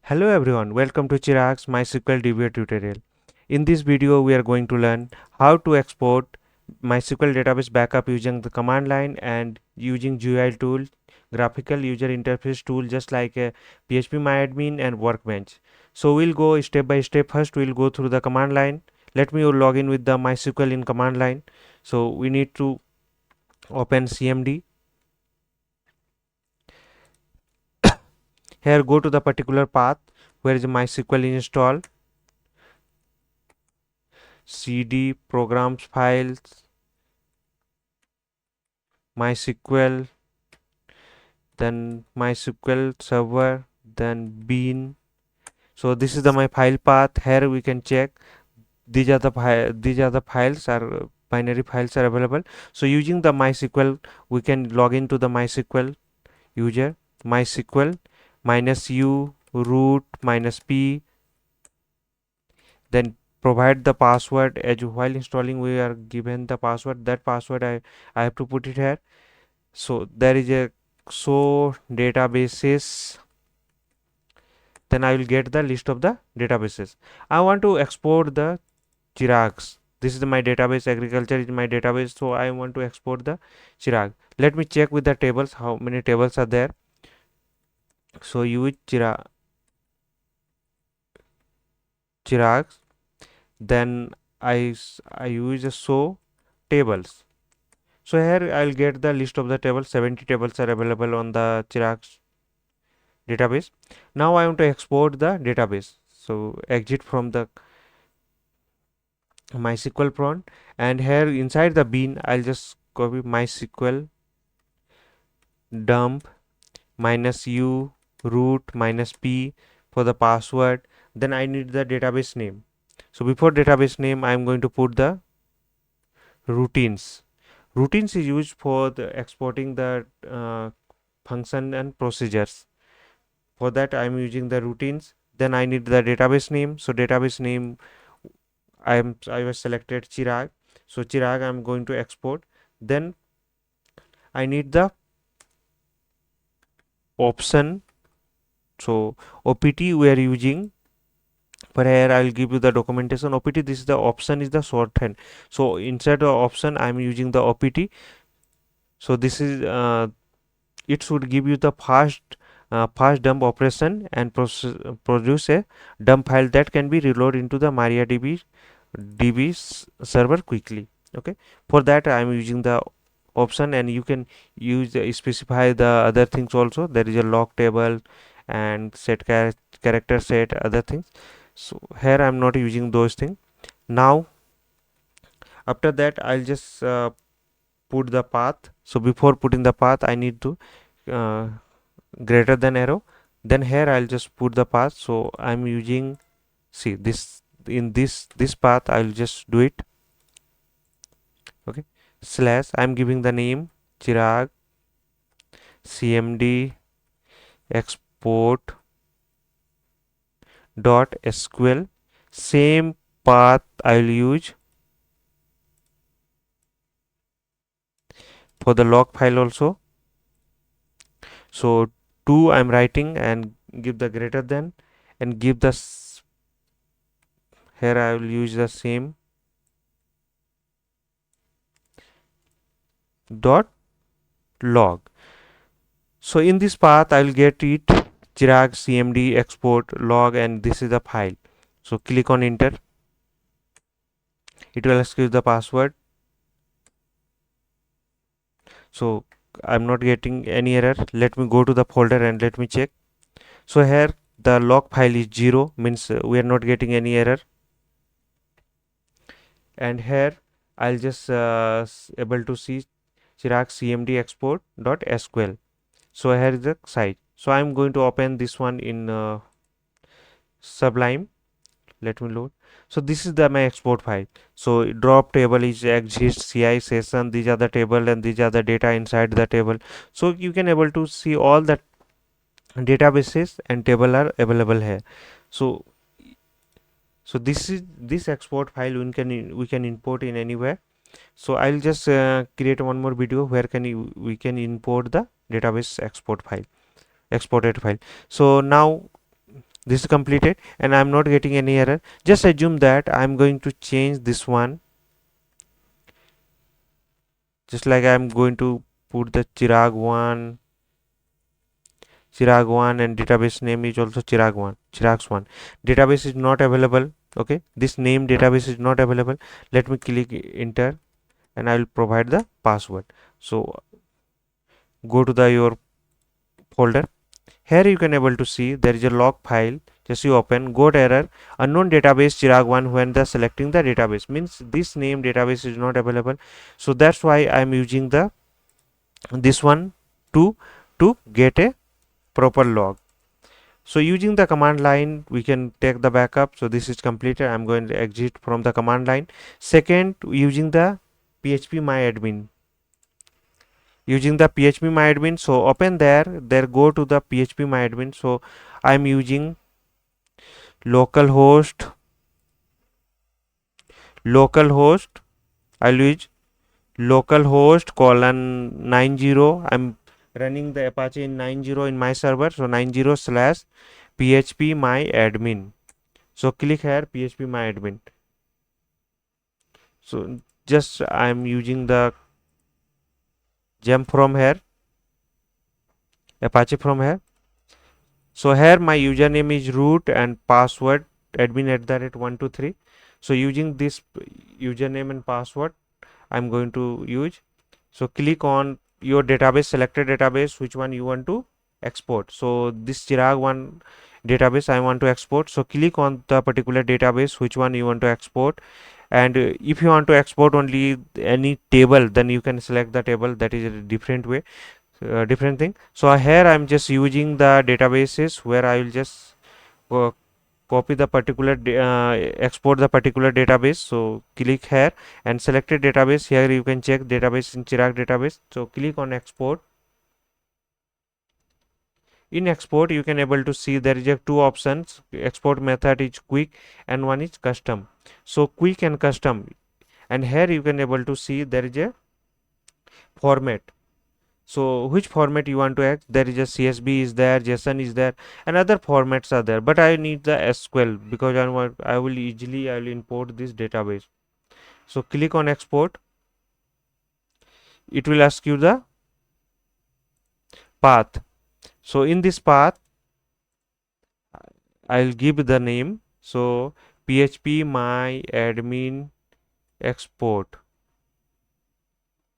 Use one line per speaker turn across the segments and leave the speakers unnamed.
Hello everyone, welcome to Chirag's MySQLDB tutorial. In this video, we are going to learn how to export MySQL database backup using the command line and using GUI tool, graphical user interface tool just like phpMyAdmin and Workbench. So we'll go step by step. First, we'll go through the command line. Let me log in with the MySQL in command line. So we need to open CMD. Here, go to the particular path where is MySQL install. CD programs files, MySQL, then MySQL server, then bean. So this is the my file path. Here we can check these are the files are binary files are available. So using the MySQL, we can log into the MySQL user, MySQL -u root -p, then provide the password. As while installing we are given the password, that password I have to put it here. So there is a show databases, then I will get the list of the databases. I want to export the Chirags. This is my database, agriculture is my database, so I want to export the Chirag. Let me check with the tables how many tables are there. So use Chirags, then I use a show tables. So here I'll get the list of the tables. 70 tables are available on the Chirags database. Now I want to export the database. So exit from the MySQL prompt, and here inside the bean I'll just copy MySQL dump -u root -p for the password. Then I need the database name. So before database name I'm going to put the routines. Routines is used for the exporting the function and procedures. For that I'm using the routines. Then I need the database name. So database name I was selected Chirag. So Chirag I'm going to export. Then I need the option. So OPT we are using, but here I'll give you the documentation. OPT, this is the option is the shorthand. So inside the option I'm using the OPT. So this is it should give you the fast dump operation and produce a dump file that can be reloaded into the MariaDB server quickly. Okay, for that I'm using the option, and you can use specify the other things also. There is a log table and set character set other things. So here I'm not using those things. Now after that I'll just put the path. So before putting the path I need to uh, greater than arrow. Then here I'll just put the path. So I'm using, see this, in this path I'll just do it. Okay, slash I'm giving the name Chirag cmd export dot sql. Same path I'll use for the log file also. So 2 I'm writing and give the greater than, and give the here I will use the same dot log. So in this path I will get it Chirag cmd export log, and this is the file. So click on enter. It will ask you the password. So I'm not getting any error. Let me go to the folder and let me check. So here the log file is 0, means we are not getting any error. And here I'll just able to see Chirag cmd export dot sql. So here is the site. So I'm going to open this one in Sublime. Let me load. So this is the my export file. So drop table is exists, ci session, these are the table and these are the data inside the table. So you can able to see all the databases and table are available here. So this is this export file we can import in anywhere. So I'll just create one more video where we can import the database exported file. So now this is completed and I'm not getting any error. Just assume that I'm going to change this one, just like I'm going to put the Chirag1 and database name is also Chirags1. Database is not available. Okay, this name database is not available. Let me click enter and I will provide the password. So go to the your folder. Here you can able to see there is a log file. Just you open, got error, unknown database Chirag1 when the selecting the database, means this name database is not available. So that's why I am using the this one to get a proper log. So using the command line we can take the backup. So this is completed. I'm going to exit from the command line. Second, using the phpMyAdmin, so open there, go to the phpMyAdmin. So I'm using localhost. I'll use localhost colon 90. I'm running the Apache in 90 in my server. So 90/phpMyAdmin. So click here phpMyAdmin. So just I'm using the gem from here, Apache from here. So here my username is root and password admin@123. So using this username and password I'm going to use. So click on your database, selected database, which one you want to export. So this Chirag1 database I want to export. So click on the particular database which one you want to export, and if you want to export only any table, then you can select the table. That is a different way, different thing. So here I'm just using the databases where I will just uh, copy the particular export the particular database. So click here and selected database. Here you can check database in Chirag database. So click on export. In export you can able to see there is a two options. Export method is quick and one is custom. So quick and custom, and here you can able to see there is a format. So which format you want to add? There is a CSV is there, JSON is there, and other formats are there, but I need the SQL because I will import this database. So click on export. It will ask you the path. So in this path I'll give the name. So phpMyAdmin export.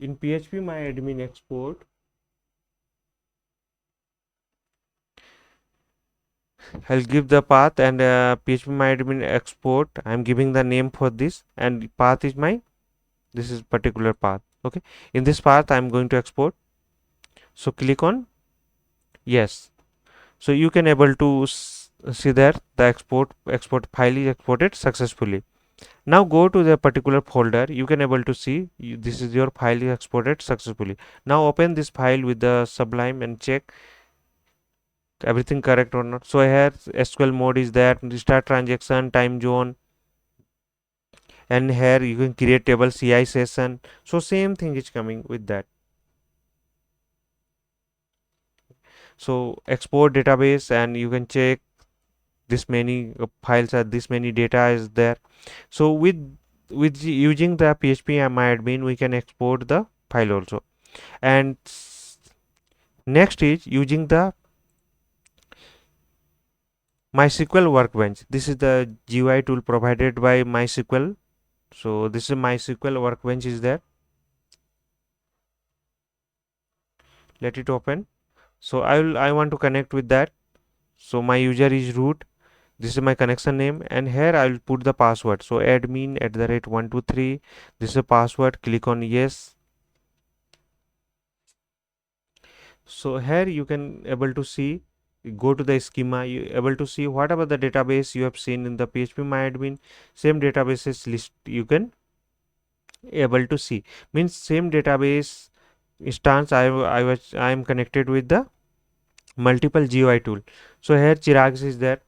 In phpMyAdmin export I'll give the path, and phpMyAdmin export I'm giving the name for this, and path is this is particular path. Okay, in this path I'm going to export. So click on yes. So you can able to see that the export file is exported successfully. Now go to the particular folder. You can able to see this is your file is exported successfully. Now open this file with the Sublime and check everything correct or not. So here SQL mode is there, restart transaction, time zone, and here you can create table CI session. So same thing is coming with that. So export database, and you can check this many files are, this many data is there. So with using the phpMyAdmin we can export the file also. And next is using the MySQL Workbench. This is the GUI tool provided by MySQL. So this is MySQL Workbench is there. Let it open. So I want to connect with that. So my user is root. This is my connection name, and here I will put the password. So admin@123. This is a password. Click on yes. So here you can able to see, go to the schema, you able to see whatever the database you have seen in the phpMyAdmin, same databases list you can able to see, means same database instance I am connected with the multiple GUI tool. So here Chirags is there.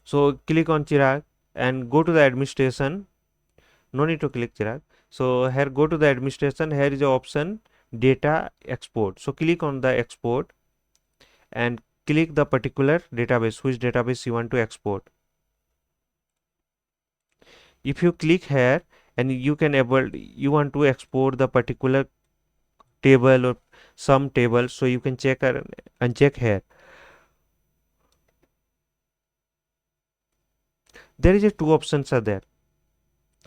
So click on Chirag and go to the administration. No need to click Chirag. So here go to the administration. Here is the option data export. So click on the export and click the particular database, which database you want to export. If you click here and you want to export the particular table or some table, so you can check and uncheck here. There is a two options are there: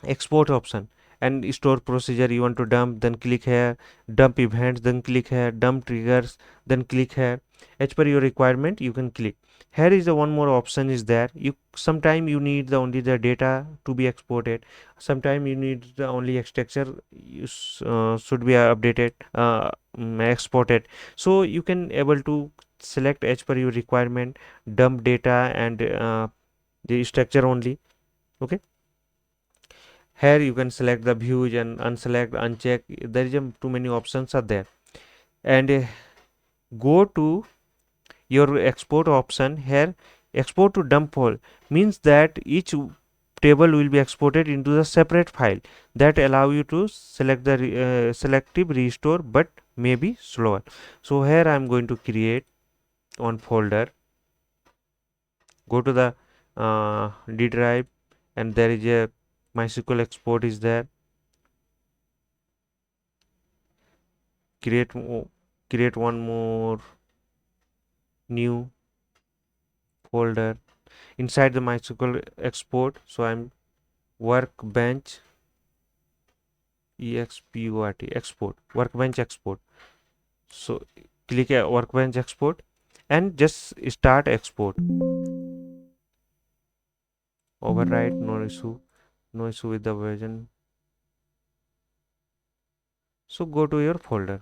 export option and store procedure. You want to dump, then click here. Dump events, then click here. Dump triggers, then click here. As per your requirement you can click. Here is the one more option is there. You sometime you need the only the data to be exported, sometime you need the only structure should be updated, exported. So you can able to select as per your requirement, dump data and the structure only. Okay, here you can select the views and unselect, uncheck. There is too many options are there. And go to your export option. Here export to dump file means that each table will be exported into the separate file, that allow you to select the selective restore, but may be slower. So here I am going to create one folder. Go to the D drive and there is a MySQL export is there. Create one more new folder inside the MySQL export. So I'm Workbench export, Workbench export. So click a Workbench export and just start export. Override, no issue with the version. So go to your folder.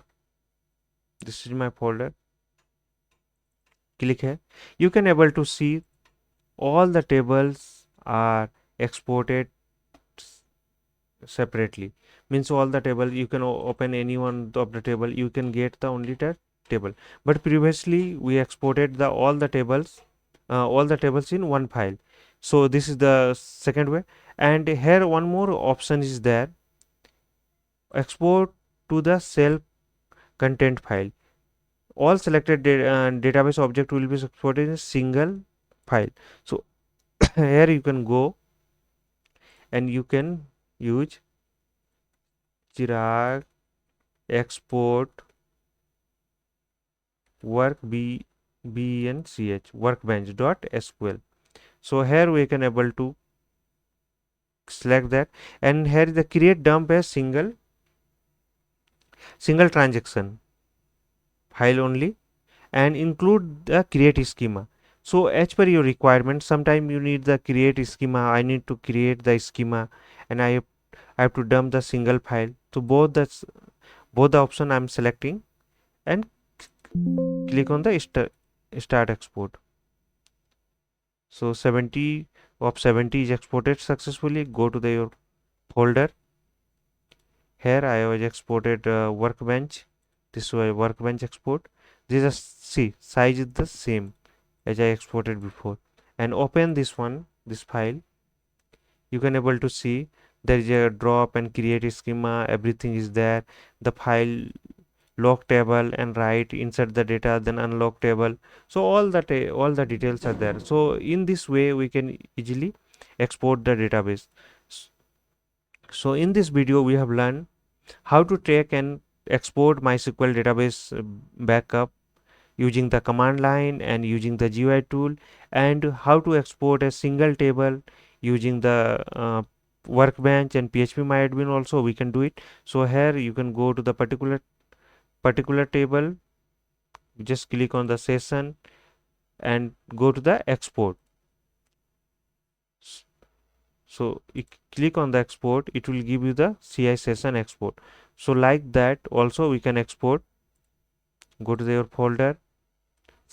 This is my folder. Click here. You can able to see all the tables are exported separately. Means all the table you can open any one of the table, you can get the only table. But previously we exported the all the tables in one file. So this is the second way. And here one more option is there: export to the self content file. All selected database object will be exported in a single file. So here you can go and you can use Chirag export workbench.sql. So here we can able to select that, and here is the create dump as single transaction file only, and include the create schema. So as per your requirement, sometime you need the create schema. I need to create the schema and I have to dump the single file. So both the option I'm selecting and click on the start export. So 70 is exported successfully. Go to your folder. Here I was exported Workbench. This was Workbench export. This is, see, size is the same as I exported before. And open this file. You can able to see there is a drop and create schema. Everything is there. The file lock table and write, insert the data, then unlock table. So all the details are there. So in this way we can easily export the database. So in this video we have learned how to take and export MySQL database backup using the command line and using the GUI tool, and how to export a single table using the Workbench and phpMyAdmin also we can do it. So here you can go to the particular table, just click on the session and go to the export. So you click on the export, it will give you the CI session export. So like that also we can export. Go to your folder,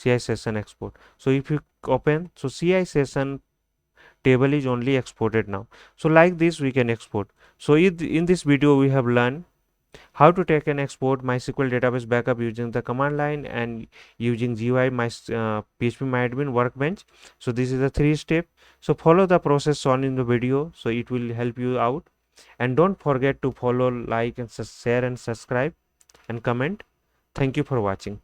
CI session export. So if you open, so CI session table is only exported now. So like this we can export. So in this video we have learned how to take and export MySQL database backup using the command line and using GUI phpMyAdmin Workbench. So this is the 3 step. So follow the process shown in the video, so it will help you out. And don't forget to follow, like and share and subscribe and comment. Thank you for watching.